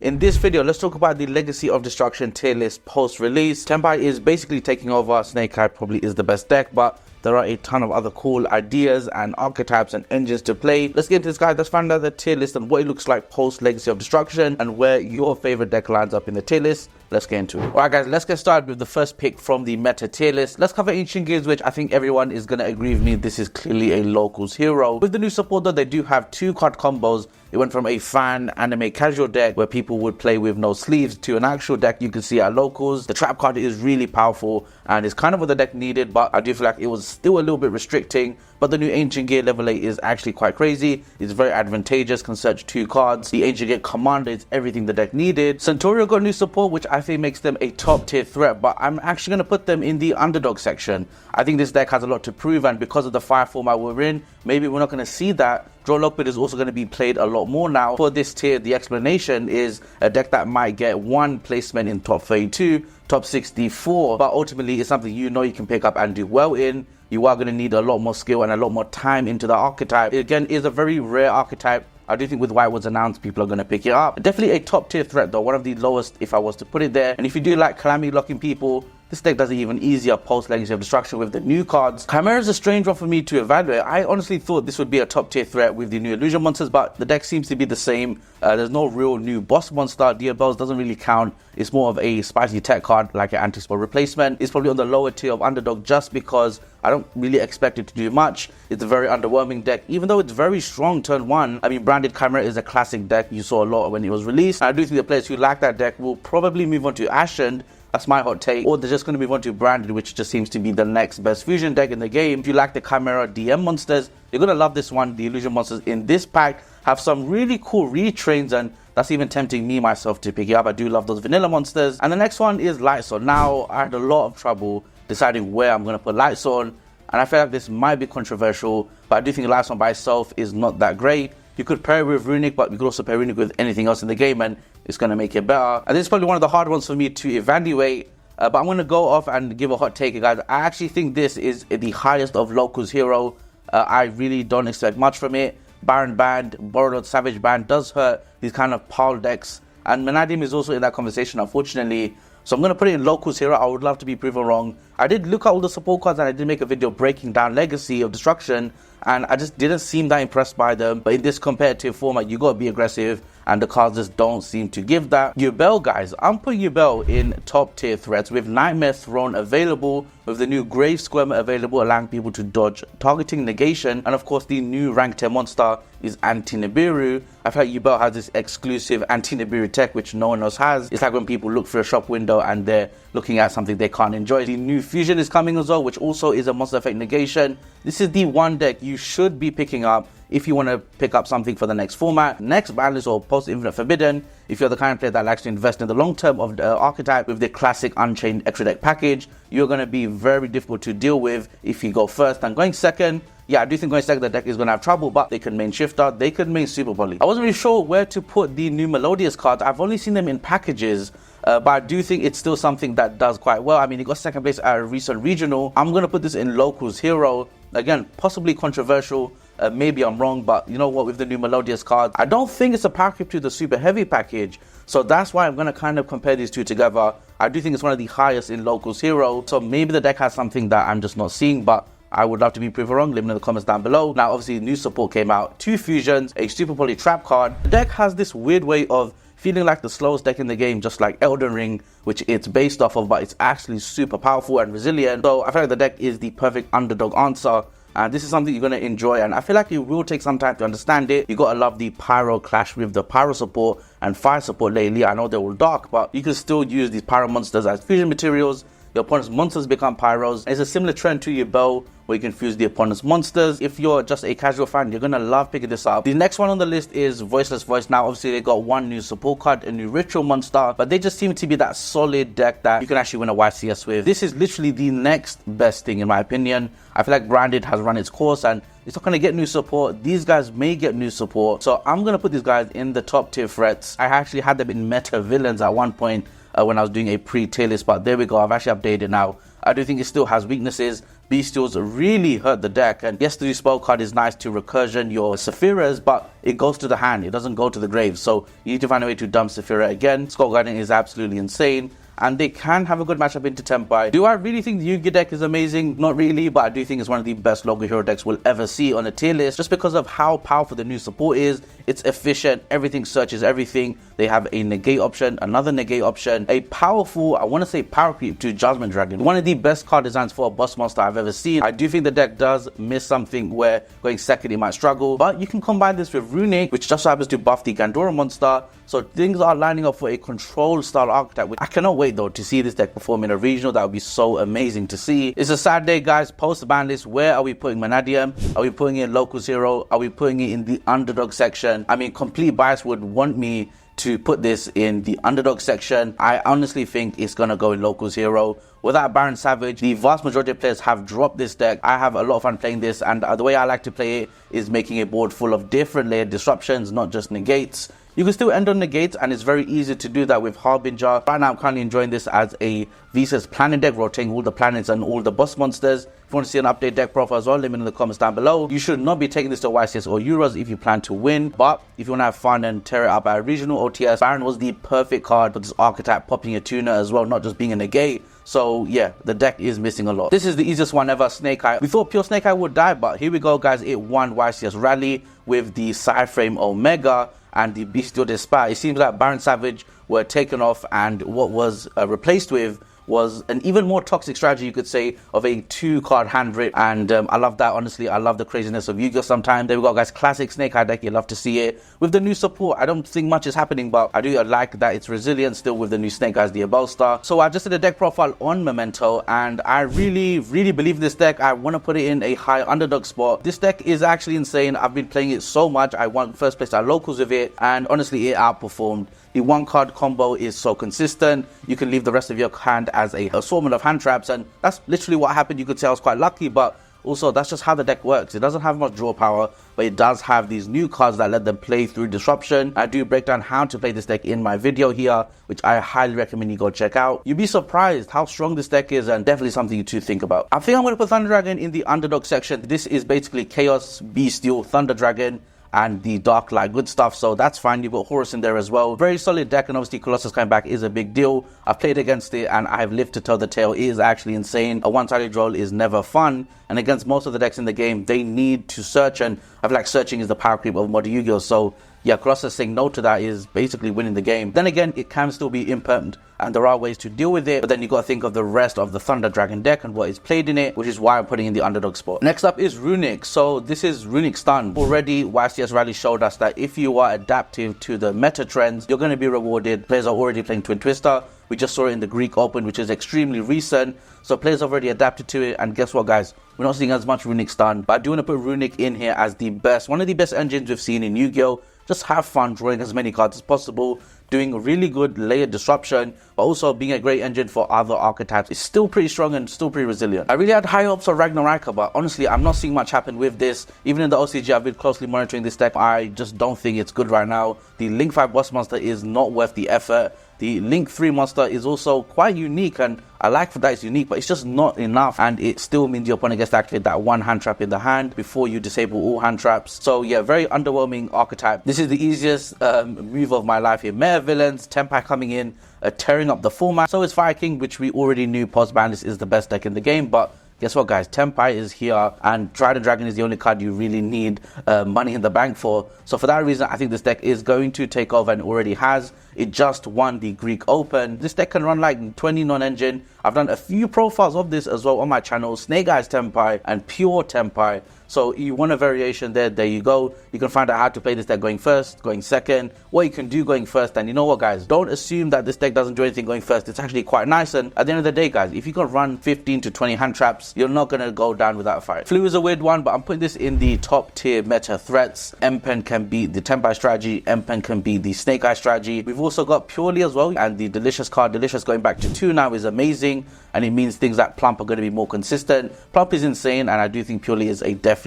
In this video, let's talk about the Legacy of Destruction tier list post-release. Tenpai is basically taking over. Snake Eye probably is the best deck, but there are a ton of other cool ideas and archetypes and engines to play. Let's get into this, guys. Let's find out the tier list and what it looks like post Legacy of Destruction and where your favorite deck lines up in the tier list. Let's get into it. Alright guys, let's get started with the first pick from the meta tier list. Let's cover Ancient Gears, which I think everyone is going to agree with me. This is clearly a locals hero. With the new support though, they do have two card combos. It went from a fan anime casual deck where people would play with no sleeves to an actual deck you can see at locals. The trap card is really powerful and it's kind of what the deck needed, but I do feel like it was still a little bit restricting. But the new Ancient Gear level 8 is actually quite crazy. It's very advantageous, can search two cards. The Ancient Gear Commander is everything the deck needed. Centaurio got new support, which I think makes them a top tier threat, but I'm actually going to put them in the underdog section. I think this deck has a lot to prove, and because of the fire format we're in, maybe we're not going to see that. Draw Lockbit is also going to be played a lot more now. For this tier, the explanation is a deck that might get one placement in top 32, top 64, but ultimately it's something you know you can pick up and do well in. You are going to need a lot more skill and a lot more time into the archetype. It, again, is a very rare archetype. I do think with why it was announced, people are going to pick it up. Definitely a top tier threat though, one of the lowest if I was to put it there. And if you do like calamity locking people, this deck does it even easier post Legacy of Destruction with the new cards. Chimera is a strange one for me to evaluate. I honestly thought this would be a top tier threat with the new illusion monsters, but the deck seems to be the same. There's no real new boss monster. Diabels doesn't really count. It's more of a spicy tech card like an anti-spell replacement. It's probably on the lower tier of underdog just because I don't really expect it to do much. It's a very underwhelming deck, even though it's very strong turn one. I mean, Branded Chimera is a classic deck. You saw a lot when it was released. And I do think the players who like that deck will probably move on to Ashen. That's my hot take. Or they're just going to move on to Branded, which just seems to be the next best fusion deck in the game. If you like the Chimera DM monsters, you're going to love this one. The illusion monsters in this pack have some really cool retrains, and that's even tempting me myself to pick it up. I do love those vanilla monsters. And the next one is Lightsworn. Now, I had a lot of trouble deciding where I'm going to put Lightsworn, and I feel like this might be controversial, but I do think Lightsworn by itself is not that great. You could pair it with Runic, but you could also pair Runic with anything else in the game, and it's going to make it better. And this is probably one of the hard ones for me to evaluate, but I'm going to go off and give a hot take, guys. I actually think this is the highest of locals hero. I really don't expect much from it. Baron Band, Borrowed Savage Band does hurt these kind of pile decks, and Menadium is also in that conversation, unfortunately. So I'm going to put it in locals hero. I would love to be proven wrong. I did look at all the support cards and I did make a video breaking down Legacy of Destruction, and I just didn't seem that impressed by them. But in this competitive format, you got to be aggressive, and the cards just don't seem to give that. Yubel, guys, I'm putting Yubel in top tier threats with Nightmare Throne available, with the new Grave Squirmer available, allowing people to dodge targeting negation, and of course the new rank 10 monster is Anti-Nibiru. I feel like Yubel has this exclusive Anti-Nibiru tech which no one else has. It's like when people look through a shop window and they're looking at something they can't enjoy. The new fusion is coming as well, which also is a monster effect negation. This is the one deck you should be picking up if you want to pick up something for the next format, next banlist, or post Infinite Forbidden. If you're the kind of player that likes to invest in the long term of the archetype with the classic Unchained extra deck package, you're going to be very difficult to deal with if you go first. And going second, yeah, I do think going second the deck is going to have trouble, but they can main Shifter, they could main Super Poly. I wasn't really sure where to put the new Melodious cards. I've only seen them in packages, but I do think it's still something that does quite well. I mean, it got second place at a recent regional. I'm going to put this in locals hero. Again, possibly controversial. Maybe I'm wrong, but you know what, with the new Melodious cards, I don't think it's a package to the super heavy package. So that's why I'm going to kind of compare these two together. I do think it's one of the highest in locals hero. So maybe the deck has something that I'm just not seeing, but I would love to be proven wrong. Leave me in the comments down below. Now, obviously, new support came out. 2 fusions, a super poly trap card. The deck has this weird way of feeling like the slowest deck in the game, just like Elden Ring, which it's based off of, but it's actually super powerful and resilient. So I feel like the deck is the perfect underdog answer. And this is something you're going to enjoy, and I feel like it will take some time to understand it. You got to love the Pyro clash with the Pyro support and Fire support lately. I know they're all dark, but you can still use these Pyro monsters as fusion materials. Your opponent's monsters become Pyros. It's a similar trend to Yubel, where you can fuse the opponent's monsters. If you're just a casual fan, you're going to love picking this up. The next one on the list is Voiceless Voice. Now, obviously, they got one new support card, a new ritual monster, but they just seem to be that solid deck that you can actually win a YCS with. This is literally the next best thing, in my opinion. I feel like Branded has run its course, and it's not going to get new support. These guys may get new support. So I'm going to put these guys in the top tier threats. I actually had them in meta villains at one point when I was doing a pre-tier list, but there we go. I've actually updated now. I do think it still has weaknesses. Bestials really hurt the deck, and yes, the spell card is nice to recursion your Sephiras, but it goes to the hand, it doesn't go to the grave, so you need to find a way to dump Sephira again. Skull Guardian is absolutely insane, and they can have a good matchup into Tenpai. Do I really think the Yu-Gi deck is amazing? Not really, but I do think it's one of the best logo hero decks we'll ever see on a tier list, just because of how powerful the new support is. It's efficient, everything searches everything. They have a negate option, another negate option, a powerful, I want to say power creep to Judgment Dragon. One of the best card designs for a boss monster I've ever seen. I do think the deck does miss something where going second it might struggle, but you can combine this with Runic, which just happens to buff the Gandora monster. So things are lining up for a control style archetype, which I cannot wait though to see this deck perform in a regional. That would be so amazing to see. It's a sad day, guys. Post the ban list. Where are we putting Vanadium? Are we putting it in local zero? Are we putting it in the underdog section? I mean, complete bias would want me to put this in the underdog section. I honestly think it's gonna go in local zero. Without Baron Savage, the vast majority of players have dropped this deck. I have a lot of fun playing this, and the way I like to play it is making a board full of different layered disruptions, not just negates. You can still end on negates, and it's very easy to do that with Harbinger. Right now I'm currently enjoying this as a Visas planet deck, rotating all the planets and all the boss monsters. If you want to see an update deck profile as well, let me know in the comments down below. You should not be taking this to YCS or Euros if you plan to win, but if you want to have fun and tear it up at a regional OTS, Baron was the perfect card for this archetype, popping a tuner as well, not just being a negate. So yeah, the deck is missing a lot. This is the easiest one ever, Snake Eye. We thought pure Snake Eye would die, but here we go, guys. It won YCS Rally with the Psyframe Omega and the Bestial Despair. It seems like Baron Savage were taken off, and what was replaced with was an even more toxic strategy, you could say, of a 2-card hand rip. And I love that, honestly. I love the craziness of Yu-Gi-Oh! Sometimes. There we go, guys. Classic Snake Eye deck. You love to see it. With the new support, I don't think much is happening, but I do like that it's resilient still with the new Snake Eyes, the Abel Star. So I just did a deck profile on Memento, and I really believe in this deck. I want to put it in a high underdog spot. This deck is actually insane. I've been playing it so much. I won first place at locals with it, and honestly, it outperformed. The 1-card combo is so consistent. You can leave the rest of your hand as a assortment of hand traps, and that's literally what happened. You could say I was quite lucky, but also that's just how the deck works. It doesn't have much draw power, but it does have these new cards that let them play through disruption. I do break down how to play this deck in my video here, which I highly recommend you go check out. You'd be surprised how strong this deck is, and definitely something to think about. I think I'm going to put Thunder Dragon in the underdog section. This is basically Chaos, Bestial, Thunder Dragon, and the Dark Light, good stuff. So that's fine. You've got Horus in there as well. Very solid deck, and obviously Colossus coming back is a big deal. I've played against it and I've lived to tell the tale. It is actually insane. A one-sided roll is never fun, and against most of the decks in the game, they need to search, and I feel like searching is the power creep of modern Yu-Gi-Oh! So yeah, Colossus saying no to that is basically winning the game. Then again, it can still be impertinent, and there are ways to deal with it, but then you got to think of the rest of the Thunder Dragon deck and what is played in it, which is why I'm putting in the underdog spot. Next up is Runic. So this is Runic Stun. Already YCS Rally showed us that if you are adaptive to the meta trends, you're going to be rewarded. Players are already playing Twin Twister. We just saw it in the Greek Open, which is extremely recent, so players have already adapted to it. And guess what, guys, we're not seeing as much Runic Stun, but I do want to put Runic in here as the best, one of the best engines we've seen in Yu-Gi-Oh! Just have fun drawing as many cards as possible, doing a really good layered disruption, but also being a great engine for other archetypes. It's still pretty strong and still pretty resilient. I really had high hopes for Ragnaraka, but honestly, I'm not seeing much happen with this. Even in the OCG, I've been closely monitoring this deck. I just don't think it's good right now. The Link 5 boss monster is not worth the effort. The Link 3 monster is also quite unique, and I like that it's unique, but it's just not enough, and it still means your opponent gets to activate that one hand trap in the hand before you disable all hand traps. So yeah, very underwhelming archetype. This is the easiest move of my life here. Meta Villains, Tenpai coming in, tearing up the format. So is Fire King, which we already knew post-ban is the best deck in the game, but guess what, guys? Tenpai is here, and Trident Dragon is the only card you really need money in the bank for. So for that reason, I think this deck is going to take over, and already has. It just won the Greek Open. This deck can run like 20 non-engine. I've done a few profiles of this as well on my channel. Snake Eyes Tenpai and Pure Tenpai. So you want a variation there you go. You can find out how to play this deck going first, going second, what you can do going first. And you know what, guys, don't assume that this deck doesn't do anything going first. It's actually quite nice, and at the end of the day, guys, if you can run 15 to 20 hand traps, you're not going to go down without a fight. Flu is a weird one, but I'm putting this in the top tier meta threats. M-Pen can beat the Tenpai strategy, M-Pen can beat the Snake Eye strategy. We've also got Purely as well, and the Delicious card, Delicious going back to 2 now, is amazing, and it means things like Plump are going to be more consistent. Plump is insane, and I do think Purely is a definitely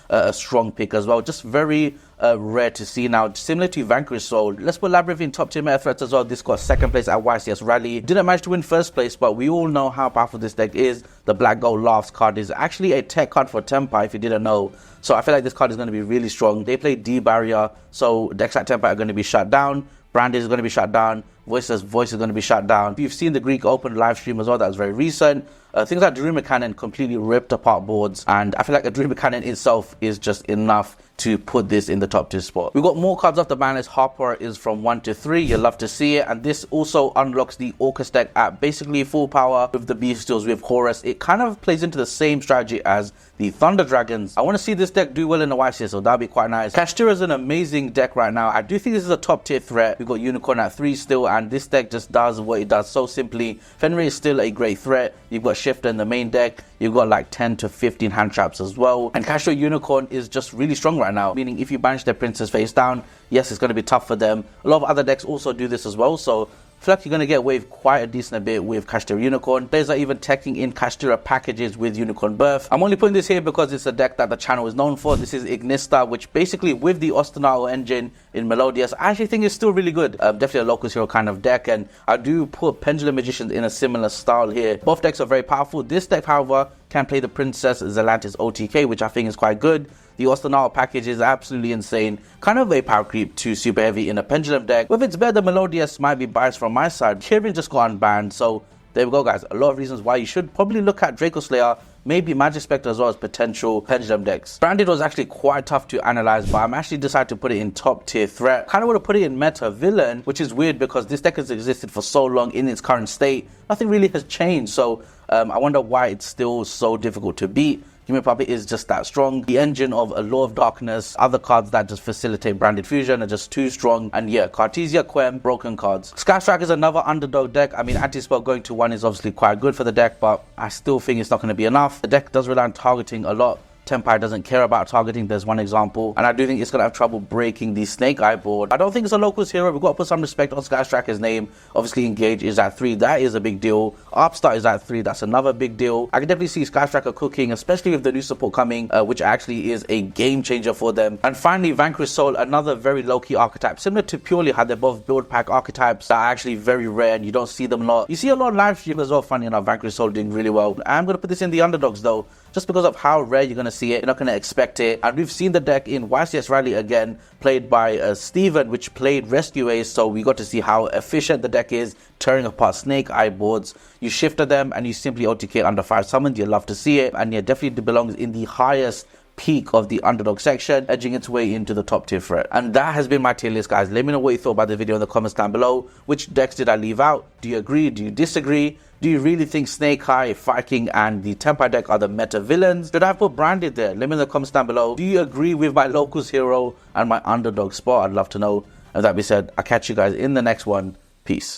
a strong pick as well. Just very rare to see now. Similar to Vanquish Soul, let's put Labyrinth in top tier meta threats as well. This got second place at YCS Rally. Didn't manage to win first place, but we all know how powerful this deck is. The Black Gold Laughs card is actually a tech card for Tenpai, if you didn't know. So I feel like this card is going to be really strong. They play D barrier, so decks like Tenpai are going to be shut down. Branded is going to be shut down. Voice is going to be shut down. If you've seen the Greek Open live stream as well, that was very recent. Things like Dreamer Cannon completely ripped apart boards, and I feel like a Dreamer Cannon itself is just enough to put this in the top tier spot. We've got more cards off the ban list. Harper is from 1 to 3. You'll love to see it. And this also unlocks the Orcus deck at basically full power with the Bestials with Horus. It kind of plays into the same strategy as the Thunder Dragons. I want to see this deck do well in the YCS, so that'd be quite nice. Kashtira is an amazing deck right now. I do think this is a top tier threat. We've got Unicorn at 3 still, and this deck just does what it does so simply. Fenrir is still a great threat. You've got Shifter in the main deck. You've got like 10 to 15 hand traps as well. And Kashtira Unicorn is just really strong right now, meaning if you banish their princess face down, yes, it's going to be tough for them. A lot of other decks also do this as well, so I feel like you're going to get away with quite a decent bit with Kashtira Unicorn. Players are even teching in Kashtira packages with Unicorn Birth. I'm only putting this here because it's a deck that the channel is known for. This is Ignista, which basically with the Ostinato engine in Melodius, I actually think is still really good. Definitely a Locus Hero kind of deck, and I do put Pendulum Magicians in a similar style here. Both decks are very powerful. This deck, however, can play the Princess Zelantis OTK, which I think is quite good. The Ostinato package is absolutely insane. Kind of a power creep to super heavy in a Pendulum deck. Whether it's better than Melodius might be biased from my side. Kirin just got unbanned, so there we go, guys. A lot of reasons why you should probably look at Draco Slayer, maybe Magic Spectre as well as potential Pendulum decks. Branded was actually quite tough to analyze, but I'm actually decided to put it in top tier threat. Kind of want to put it in meta villain, which is weird because this deck has existed for so long in its current state. Nothing really has changed, so I wonder why it's still so difficult to beat. Human Puppet is just that strong. The engine of a Law of Darkness, other cards that just facilitate Branded Fusion are just too strong. And yeah, Cartesia, Quem, broken cards. Skystrike is another underdog deck. I mean, Anti-Spell going to 1 is obviously quite good for the deck, but I still think it's not going to be enough. The deck does rely on targeting a lot. Tenpai doesn't care about targeting, there's one example, and I do think it's going to have trouble breaking the Snake Eye board. I don't think it's a Locals hero. We've got to put some respect on Skystriker's name. Obviously, Engage is at 3, that is a big deal. Upstart is at 3, that's another big deal. I can definitely see Skystriker cooking, especially with the new support coming, which actually is a game changer for them. And finally, Vanquish Soul, another very low-key archetype, similar to Purely, how they're both build pack archetypes that are actually very rare and you don't see them a lot. You see a lot of live stream as well, funny enough. Vanquish Soul doing really well. I'm going to put this in the underdogs though, just because of how rare you're going to see it. You're not going to expect it. And we've seen the deck in YCS Rally again, played by Steven, which played Rescue Ace, so we got to see how efficient the deck is, tearing apart Snake Eye boards. You shifted them and you simply OTK under 5 summons. You'll love to see it. And yeah, definitely belongs in the highest peak of the underdog section, edging its way into the top tier threat. And that has been my tier list, guys. Let me know what you thought about the video in the comments down below. Which decks did I leave out? Do you agree? Do you disagree? Do you really think Snake Eye, Viking, and the Tenpai deck are the meta villains? Should I have put Branded there? Let me know in the comments down below. Do you agree with my Locals hero and my underdog spot? I'd love to know. And with that being said, I'll catch you guys in the next one. Peace.